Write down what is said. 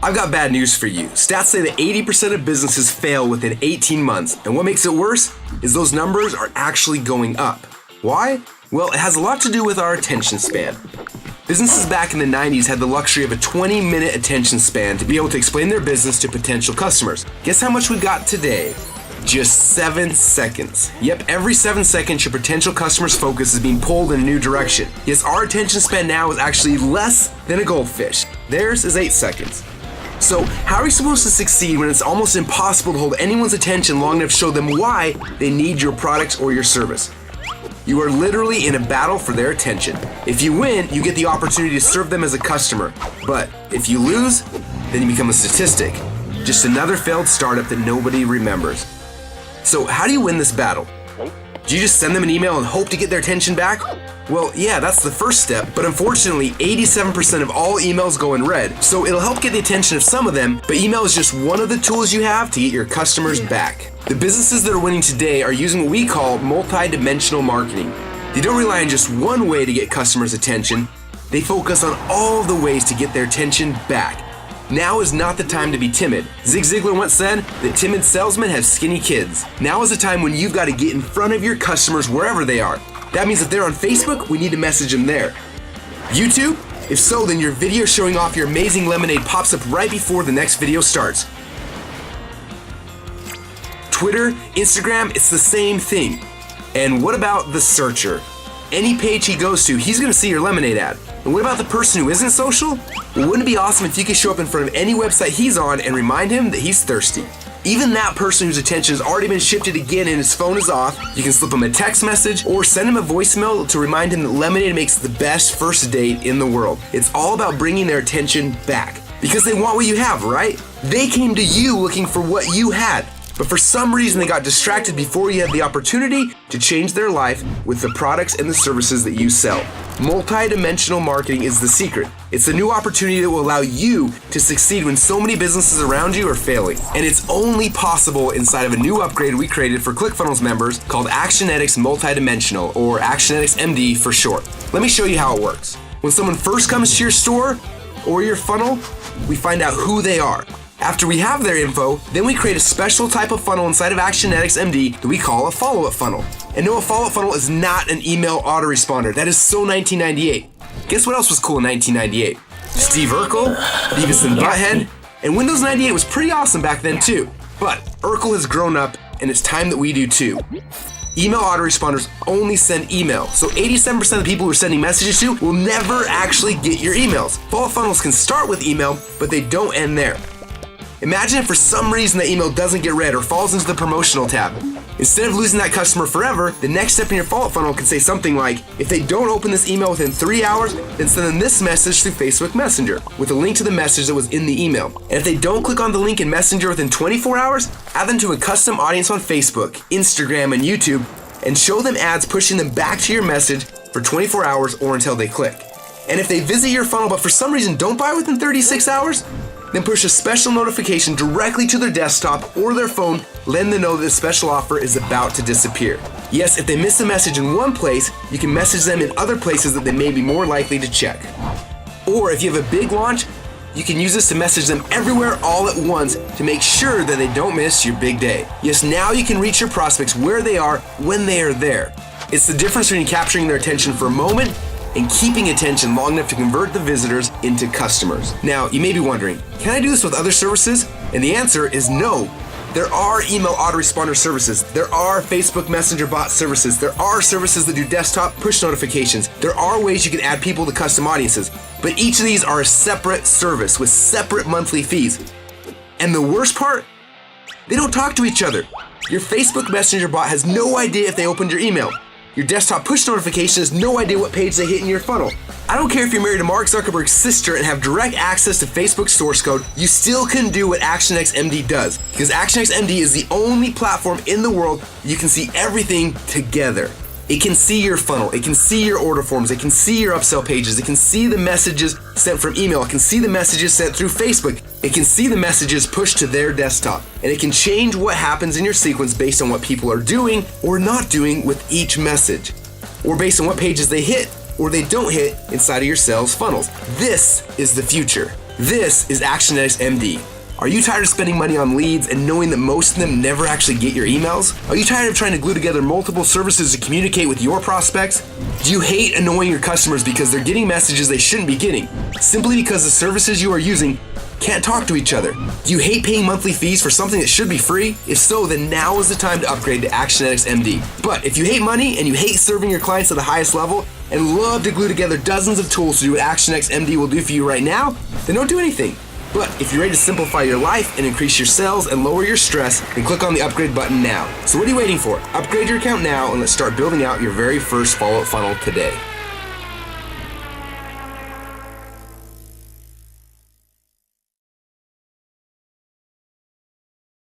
I've got bad news for you. Stats say that 80% of businesses fail within 18 months, and what makes it worse is those numbers are actually going up. Why? Well, it has a lot to do with our attention span. Businesses back in the 90s had the luxury of a 20-minute attention span to be able to explain their business to potential customers. Guess how much we've got today? Just 7 seconds. Yep, every 7 seconds your potential customer's focus is being pulled in a new direction. Yes, our attention span now is actually less than a goldfish. Theirs is 8 seconds. So how are you supposed to succeed when it's almost impossible to hold anyone's attention long enough to show them why they need your product or your service? You are literally in a battle for their attention. If you win, you get the opportunity to serve them as a customer. But if you lose, then you become a statistic. Just another failed startup that nobody remembers. So how do you win this battle? Do you just send them an email and hope to get their attention back? Well, yeah, that's the first step, but unfortunately, 87% of all emails go in red, so it'll help get the attention of some of them, but email is just one of the tools you have to get your customers back. The businesses that are winning today are using what we call multi-dimensional marketing. They don't rely on just one way to get customers' attention, they focus on all the ways to get their attention back. Now is not the time to be timid. Zig Ziglar once said that timid salesmen have skinny kids. Now is the time when you've got to get in front of your customers wherever they are. That means if they're on Facebook, we need to message them there. YouTube? If so, then your video showing off your amazing lemonade pops up right before the next video starts. Twitter, Instagram, it's the same thing. And what about the searcher? Any page he goes to, he's going to see your lemonade ad. And what about the person who isn't social? Well, wouldn't it be awesome if you could show up in front of any website he's on and remind him that he's thirsty? Even that person whose attention has already been shifted again and his phone is off, you can slip him a text message or send him a voicemail to remind him that lemonade makes the best first date in the world. It's all about bringing their attention back. Because they want what you have, right? They came to you looking for what you had. But for some reason, they got distracted before you had the opportunity to change their life with the products and the services that you sell. Multi-dimensional marketing is the secret. It's a new opportunity that will allow you to succeed when so many businesses around you are failing. And it's only possible inside of a new upgrade we created for ClickFunnels members called Actionetics Multidimensional, or Actionetics MD for short. Let me show you how it works. When someone first comes to your store or your funnel, we find out who they are. After we have their info, then we create a special type of funnel inside of Actionetics MD that we call a follow-up funnel. And no, a follow-up funnel is not an email autoresponder. That is so 1998. Guess what else was cool in 1998? Steve Urkel, Beavis and Butthead, and Windows 98 was pretty awesome back then too. But Urkel has grown up, and it's time that we do too. Email autoresponders only send email, so 87% of the people we're sending messages to will never actually get your emails. Follow-up funnels can start with email, but they don't end there. Imagine if for some reason the email doesn't get read or falls into the promotional tab. Instead of losing that customer forever, the next step in your follow-up funnel can say something like, if they don't open this email within 3 hours, then send them this message through Facebook Messenger with a link to the message that was in the email. And if they don't click on the link in Messenger within 24 hours, add them to a custom audience on Facebook, Instagram, and YouTube, and show them ads pushing them back to your message for 24 hours or until they click. And if they visit your funnel but for some reason don't buy within 36 hours, then push a special notification directly to their desktop or their phone, letting them know that the special offer is about to disappear. Yes, if they miss a message in one place, you can message them in other places that they may be more likely to check. Or if you have a big launch, you can use this to message them everywhere all at once to make sure that they don't miss your big day. Yes, now you can reach your prospects where they are when they are there. It's the difference between capturing their attention for a moment and keeping attention long enough to convert the visitors into customers. Now, you may be wondering, can I do this with other services? And the answer is no. There are email autoresponder services. There are Facebook Messenger bot services. There are services that do desktop push notifications. There are ways you can add people to custom audiences. But each of these are a separate service with separate monthly fees. And the worst part, they don't talk to each other. Your Facebook Messenger bot has no idea if they opened your email. Your desktop push notification has no idea what page they hit in your funnel. I don't care if you're married to Mark Zuckerberg's sister and have direct access to Facebook's source code, you still can do what Actionetics MD does. Because Actionetics MD is the only platform in the world you can see everything together. It can see your funnel, it can see your order forms, it can see your upsell pages, it can see the messages sent from email, it can see the messages sent through Facebook, it can see the messages pushed to their desktop, and it can change what happens in your sequence based on what people are doing or not doing with each message, or based on what pages they hit or they don't hit inside of your sales funnels. This is the future. This is Actionetics MD. Are you tired of spending money on leads and knowing that most of them never actually get your emails? Are you tired of trying to glue together multiple services to communicate with your prospects? Do you hate annoying your customers because they're getting messages they shouldn't be getting, simply because the services you are using can't talk to each other? Do you hate paying monthly fees for something that should be free? If so, then now is the time to upgrade to Actionetics MD. But if you hate money and you hate serving your clients at the highest level and love to glue together dozens of tools to do what Actionetics MD will do for you right now, then don't do anything. But if you're ready to simplify your life and increase your sales and lower your stress, then click on the upgrade button now. So what are you waiting for? Upgrade your account now and let's start building out your very first follow-up funnel today.